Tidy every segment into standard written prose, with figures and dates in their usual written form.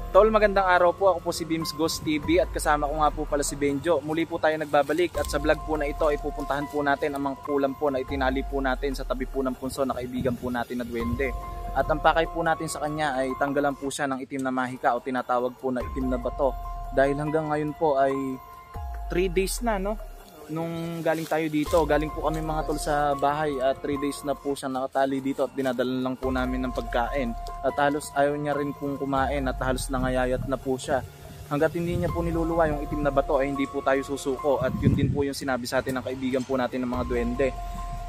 Tol, magandang araw po. Ako po si Beams Ghost TV at kasama ko nga po pala si Benjo. Muli po tayo nagbabalik at sa vlog po na ito ay pupuntahan po natin ang mga kulam po na itinali po natin sa tabi po ng punso na kaibigan po natin na duwende. At ang pakay po natin sa kanya ay tanggalan po siya ng itim na mahika o tinatawag po na itim na bato. Dahil hanggang ngayon po ay 3 days na, no? Nung galing tayo dito, galing po kami mga tol sa bahay at 3 days na po siya nakatali dito at dinadalan lang po namin ng pagkain at halos ayaw niya rin pong kumain at halos nangayayat na po siya. Hanggat hindi niya po niluluwa yung itim na bato ay hindi po tayo susuko at yun din po yung sinabi sa atin ng kaibigan po natin ng mga duwende.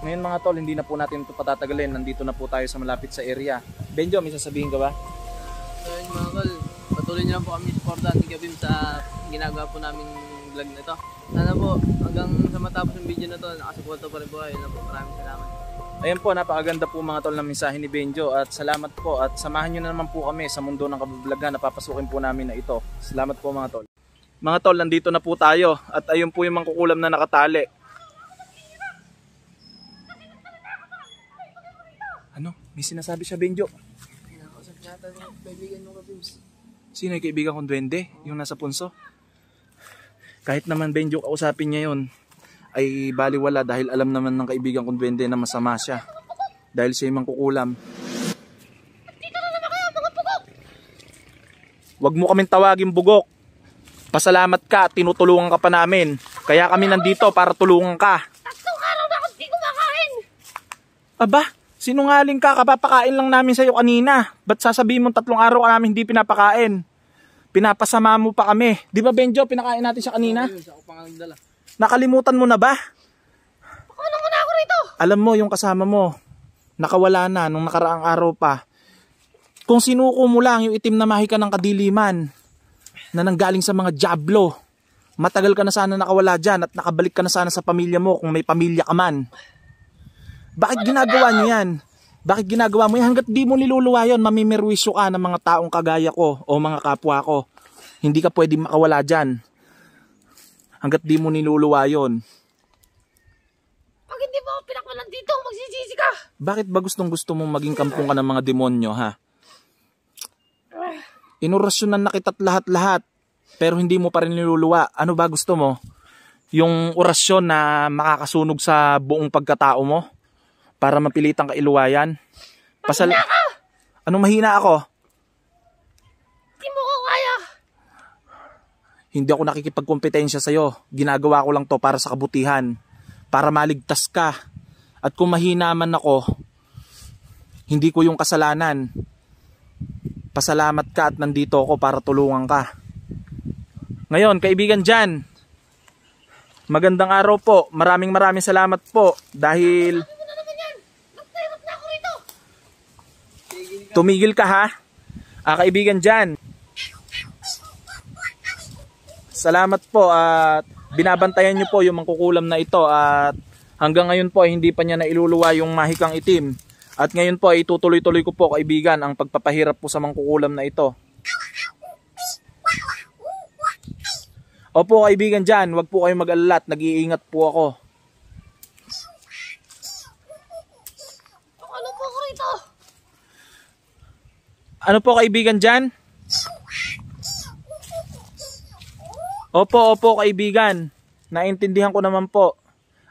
Ngayon mga tol, hindi na po natin ito patatagalin, nandito na po tayo sa malapit sa area. Benjo, may sasabihin ka ba? So yun mga tol, patuloy niyo lang po kami supportan ni Kabim sa ginagawa po namin vlog na ito. Sana po hanggang sa matapos yung video na to nakasuporta pa rin po kayo. Maraming salamat. Ayan po, napakaganda po mga tol ng mensahe ni Benjo at salamat po at samahan nyo na naman po kami sa mundo ng kabablagan na papasukin po namin na ito. Salamat po mga tol. Mga tol, nandito na po tayo at ayun po yung mangkukulam na nakatali. Ano? May sinasabi siya, Benjo? Kinakausap yata yung kaibigan mo Kabim. Sino yung kaibigan kong duwende? Yung nasa punso? Kahit naman Benjo kausapin niya yun, ay baliwala dahil alam naman ng kaibigan kong duwende na masama siya. Dahil siya yung mangkukulam. Dito na naman kayo, mga bugok! Huwag mo kaming tawagin bugok. Pasalamat ka at tinutulungan ka pa namin. Kaya kami nandito para tulungan ka. 3 araw na akong di kumakain! Aba, sinungaling ka, kapapakain lang namin sa'yo kanina. Ba't sasabihin mo 3 araw ka namin hindi pinapakain? Pinapasama mo pa kami. Di ba Benjo, pinakain natin siya kanina? Ako pa nga nagdala. Nakalimutan mo na ba? Pakulang mo na ako rito! Alam mo yung kasama mo, nakawala na nung nakaraang araw pa. Kung sinuko mo lang yung itim na mahika ng kadiliman na nanggaling sa mga diablo, matagal ka na sana nakawala dyan at nakabalik ka na sana sa pamilya mo kung may pamilya ka man. Bakit ginagawa nyo yan? Bakit ginagawa mo yan? Hanggat di mo niluluwa yun, mamimerwisyo ka ng mga taong kagaya ko o mga kapwa ko. Hindi ka pwede makawala dyan. Hanggat di mo niluluwa yun. Pag hindi mo ako pinakwalan dito, magsisisi ka! Bakit ba gustong-gusto mong maging kampong ka ng mga demonyo, ha? Inorasyonan na kita't lahat-lahat, pero hindi mo pa rin niluluwa. Ano ba gusto mo? Yung orasyon na makakasunog sa buong pagkatao mo? Para mapilitan ka iluwayan? Mahina ka! Anong mahina ako? Di mo ko kaya! Hindi ako nakikipagkompetensya sa'yo. Ginagawa ko lang to para sa kabutihan. Para maligtas ka. At kung mahina man ako, hindi ko yung kasalanan. Pasalamat ka at nandito ako para tulungan ka. Ngayon, kaibigan dyan, magandang araw po. Maraming salamat po. Dahil tumigil ka, ha? Kaibigan dyan, salamat po at binabantayan nyo po yung mangkukulam na ito at hanggang ngayon po ay hindi pa niya nailuluwa yung mahikang itim at ngayon po ay itutuloy-tuloy ko po kaibigan ang pagpapahirap po sa mangkukulam na ito. Opo kaibigan dyan, wag po kayong mag-alala at nag-iingat po ako. Ano po ako rito? Ano po kaibigan dyan? Opo kaibigan. Naintindihan ko naman po.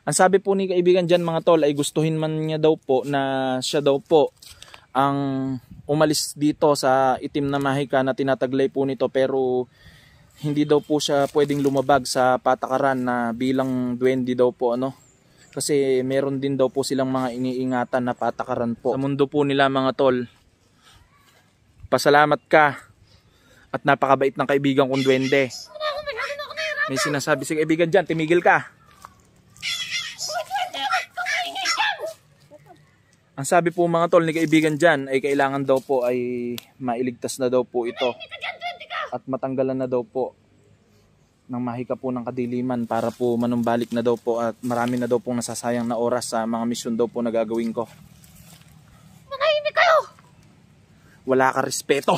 Ang sabi po ni kaibigan dyan mga tol ay gustuhin man niya daw po na siya daw po ang umalis dito sa itim na mahika na tinataglay po nito pero hindi daw po siya pwedeng lumabag sa patakaran na bilang duwende daw po ano. Kasi meron din daw po silang mga iniingatan na patakaran po. Sa mundo po nila mga tol. Pasalamat ka at napakabait ng kaibigan kong duwende. May sinasabi si kaibigan dyan, timigil ka. Ang sabi po mga tol ni kaibigan dyan ay kailangan daw po ay mailigtas na daw po ito. At matanggalan na daw po ng mahika po ng kadiliman para po manumbalik na daw po at marami na daw pong nasasayang na oras sa mga misyon daw po na gagawin ko. Manahimik kayo! Wala ka respeto.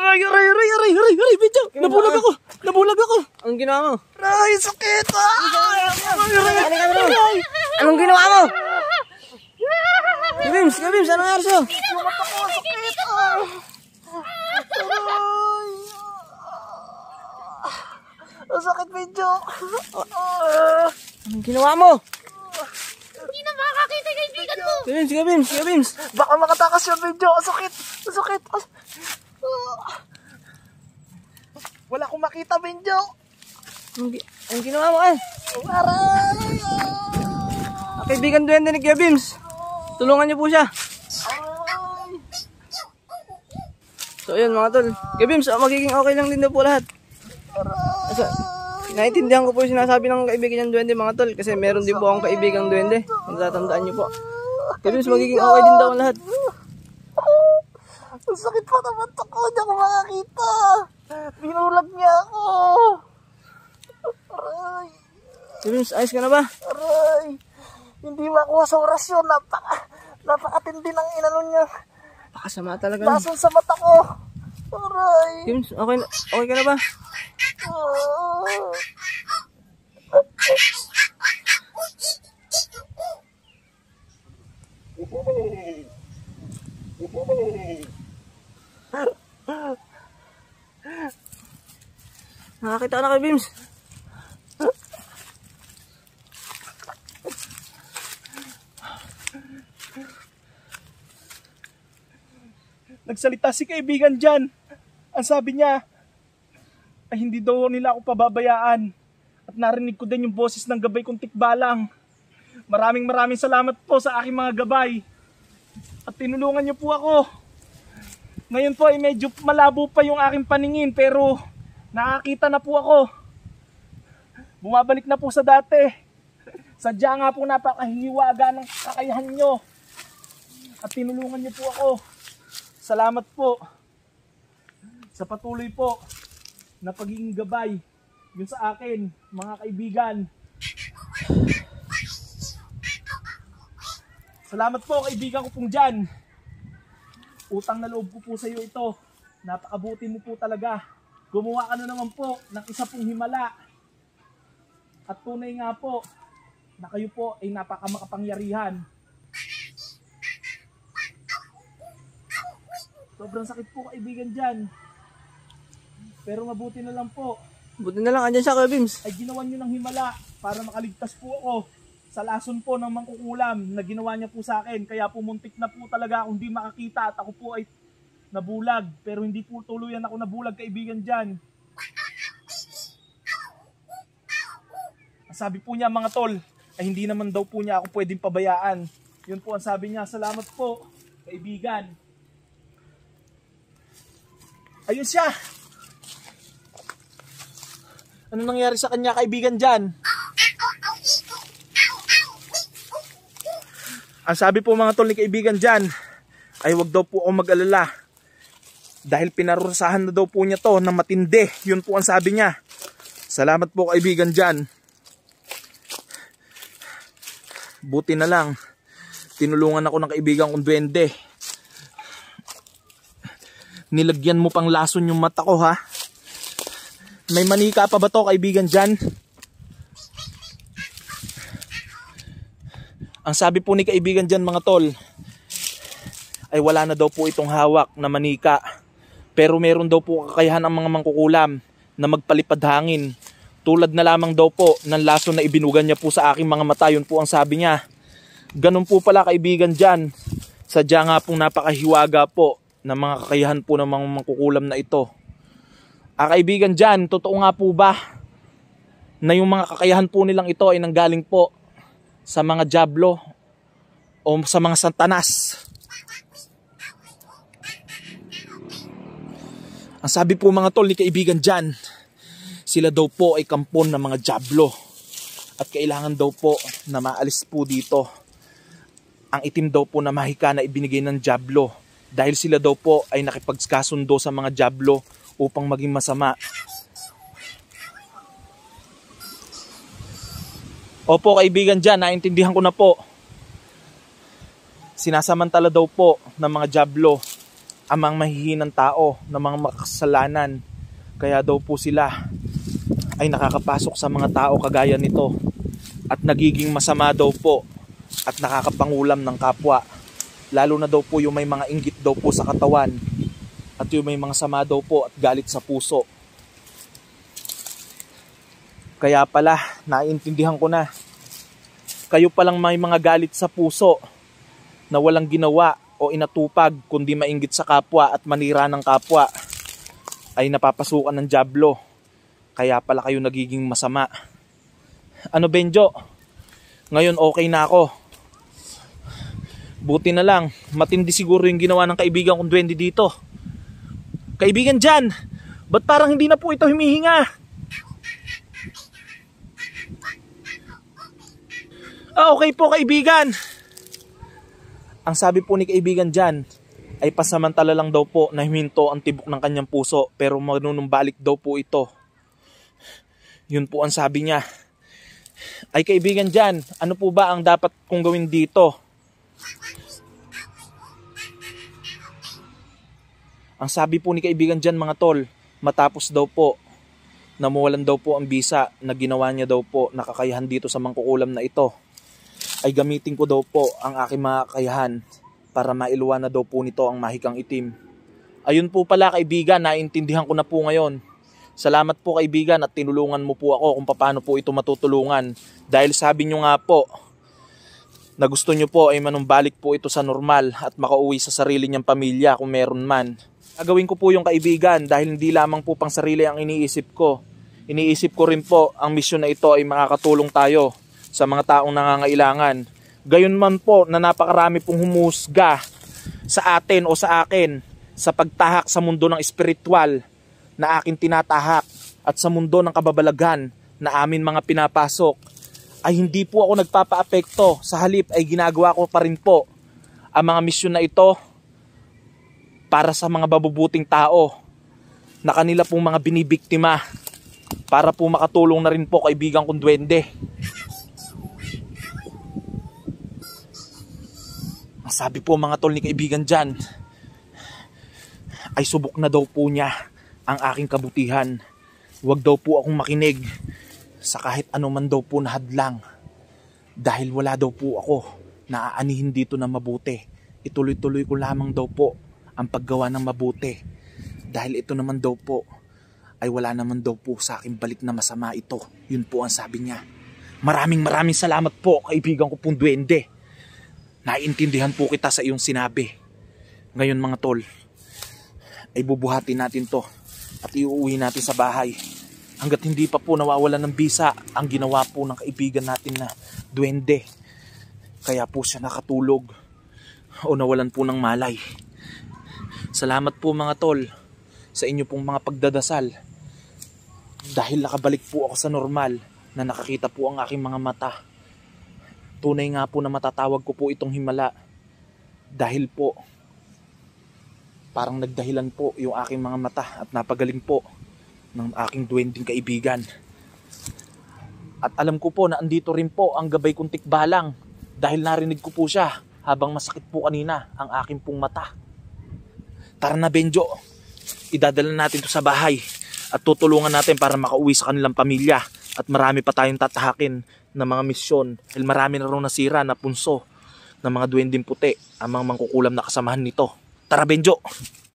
Aray, Benjo. Nabulag ako. Anong ginawa mo? Aray, sakit. Anong ginawa mo? Gabims, anong nangyari sa'yo? Yung mata ko, sakit. Ang sakit, medyo. Anong ginawa mo? Hindi na makakita yung kaibigan ko. Gabims. Baka makatakas yun, medyo. Ang sakit. Wala akong makita, medyo. Anong ginawa mo ay? Aray! Ang kaibigan duwende ni Gabims. Tulungan niyo po siya. So ayun mga tol. Gabims, magiging okay lang din daw po lahat. So, naiintindihan ko po yung sinasabi ng kaibigan niyang duwende mga tol. Kasi meron din po akong kaibigang duwende. Kung tatandaan niyo po. Gabims, magiging okay din daw ang lahat. Ang sakit pa naman to ko. Hindi ako makakita. Binulag niya ako. Aray. Gabims, ayos ka na ba? Aray. Hindi makuha sa orasyon. Napakatindi ng inano niya. Pakasama talaga. No? Lason sa mata ko. Aray. Gabims, okay ka na ba? Nakakita ka na kay Bims. Nagsalita si kaibigan dyan. Ang sabi niya, ay hindi daw nila ako pababayaan. At narinig ko din yung boses ng gabay kong tikbalang. Maraming salamat po sa aking mga gabay. At tinulungan niyo po ako. Ngayon po ay medyo malabo pa yung aking paningin pero nakakita na po ako. Bumabalik na po sa dati. Sadya nga po napakahiwaga ng kakayahan niyo. At tinulungan niyo po ako. Salamat po sa patuloy po na pagiging gabay yun sa akin, mga kaibigan. Salamat po kaibigan ko pong dyan. Utang na loob ko po sa iyo ito. Napakabuti mo po talaga. Gumawa ka na naman po ng isa pong himala. At tunay nga po na kayo po ay napakamakapangyarihan. Sobrang sakit po kaibigan dyan. Pero mabuti na lang po. Buti na lang, andyan siya kay Bims. Ay ginawa nyo ng himala para makaligtas po ako sa lason po ng mangkukulam na ginawa niya po sa akin. Kaya pumuntik na po talaga akong di makakita at ako po ay nabulag. Pero hindi po tuluyan ako nabulag kaibigan dyan. Sabi po niya mga tol, ay hindi naman daw po niya ako pwedeng pabayaan. Yun po ang sabi niya. Salamat po kaibigan. Ayun siya. Ano nangyari sa kanya kaibigan dyan? Ang sabi po mga tol ni kaibigan dyan, ay wag daw po ako mag-alala. Dahil pinarusahan na daw po niya to na matindi. Yun po ang sabi niya. Salamat po kaibigan dyan. Buti na lang. Tinulungan ako ng kaibigan kong duwende. Nilagyan mo pang lason yung mata ko ha. May manika pa ba to kaibigan dyan? Ang sabi po ni kaibigan dyan mga tol, ay wala na daw po itong hawak na manika. Pero meron daw po kakayahan ang mga mangkukulam na magpalipad hangin. Tulad na lamang daw po ng lason na ibinugan niya po sa aking mga mata. Yun po ang sabi niya. Ganun po pala kaibigan dyan. Sadya nga pong napakahiwaga po ng mga kakayahan po ng mga mangkukulam na ito. Kaibigan dyan, totoo nga po ba na yung mga kakayahan po nilang ito ay nanggaling po sa mga diablo o sa mga santanas? Ang sabi po mga tol ni kaibigan dyan, sila daw po ay kampon ng mga diablo at kailangan daw po na maalis po dito ang itim daw po na mahika na ibinigay ng diablo dahil sila daw po ay nakipagkasundo sa mga diablo upang maging masama. Opo kaibigan dyan, naintindihan ko na po. Sinasamantala daw po ng mga diablo ang mga mahihinang tao, ng mga makasalanan. Kaya daw po sila ay nakakapasok sa mga tao kagaya nito at nagiging masama daw po at nakakapangulam ng kapwa. Lalo na daw po yung may mga inggit daw po sa katawan at yung may mga sama daw po at galit sa puso. Kaya pala, naiintindihan ko na. Kayo palang may mga galit sa puso na walang ginawa o inatupag kundi mainggit sa kapwa at manira ng kapwa ay napapasukan ng dyablo. Kaya pala kayo nagiging masama. Ano, Benjo? Ngayon okay na ako. Buti na lang, matindi siguro yung ginawa ng kaibigan kong duwende dito. Kaibigan dyan, ba't parang hindi na po ito humihinga? Okay po, kaibigan. Ang sabi po ni kaibigan dyan ay pasamantala lang daw po na huminto ang tibok ng kanyang puso, pero manunumbalik daw po ito. Yun po ang sabi niya. Ay kaibigan dyan, ano po ba ang dapat kong gawin dito? Ang sabi po ni kaibigan dyan, mga tol, matapos daw po na mawalan daw po ang bisa na ginawa niya daw po na kakayahan dito sa mangkukulam na ito, ay gamitin ko daw po ang aking mga kakayahan para mailuwan na daw po nito ang mahikang itim. Ayun po pala kaibigan, naintindihan ko na po ngayon. Salamat po kaibigan at tinulungan mo po ako kung paano po ito matutulungan. Dahil sabi nyo nga po na gusto nyo po ay manumbalik po ito sa normal at makauwi sa sarili niyang pamilya kung meron man. Gagawin ko po yung kaibigan dahil hindi lamang po pang sarili ang iniisip ko. Iniisip ko rin po ang misyon na ito ay makakatulong tayo sa mga taong nangangailangan. Gayon man po na napakarami pong humusga sa atin o sa akin sa pagtahak sa mundo ng espiritual na akin tinatahak at sa mundo ng kababalaghan na amin mga pinapasok, ay hindi po ako nagpapaapekto. Sa halip ay ginagawa ko pa rin po ang mga misyon na ito para sa mga babubuting tao na kanila pong mga binibiktima, para po makatulong na rin po kaibigan kong duwende. Ang sabi po mga tol ni kaibigan dyan ay subok na daw po niya ang aking kabutihan. Huwag daw po akong makinig sa kahit ano man daw po na hadlang, dahil wala daw po ako na aanihin dito na mabuti. Ituloy-tuloy ko lamang daw po ang paggawa ng mabuti, dahil ito naman daw po ay wala naman daw po sa akin balik na masama ito. Yun po ang sabi niya. Maraming salamat po kaibigan ko pong duwende. Naiintindihan po kita sa iyong sinabi. Ngayon mga tol, ay bubuhatin natin to at iuwi natin sa bahay. Hanggat hindi pa po nawawalan ng bisa ang ginawa po ng kaibigan natin na duwende. Kaya po siya nakatulog o nawalan po ng malay. Salamat po mga tol sa inyo pong mga pagdadasal. Dahil nakabalik po ako sa normal na nakakita po ang aking mga mata. Tunay nga po na matatawag ko po itong himala. Dahil po parang nagdahilan po yung aking mga mata at napagaling po ng aking duwending kaibigan. At alam ko po na andito rin po ang gabay kong tikbalang dahil narinig ko po siya habang masakit po kanina ang aking pong mata. Tara na Benjo, idadala natin to sa bahay at tutulungan natin para makauwi sa kanilang pamilya. At marami pa tayong tatahakin na mga misyon dahil marami na rin nasira na punso ng mga duwending puti ang mga mangkukulam na kasamahan nito. Tara Benjo!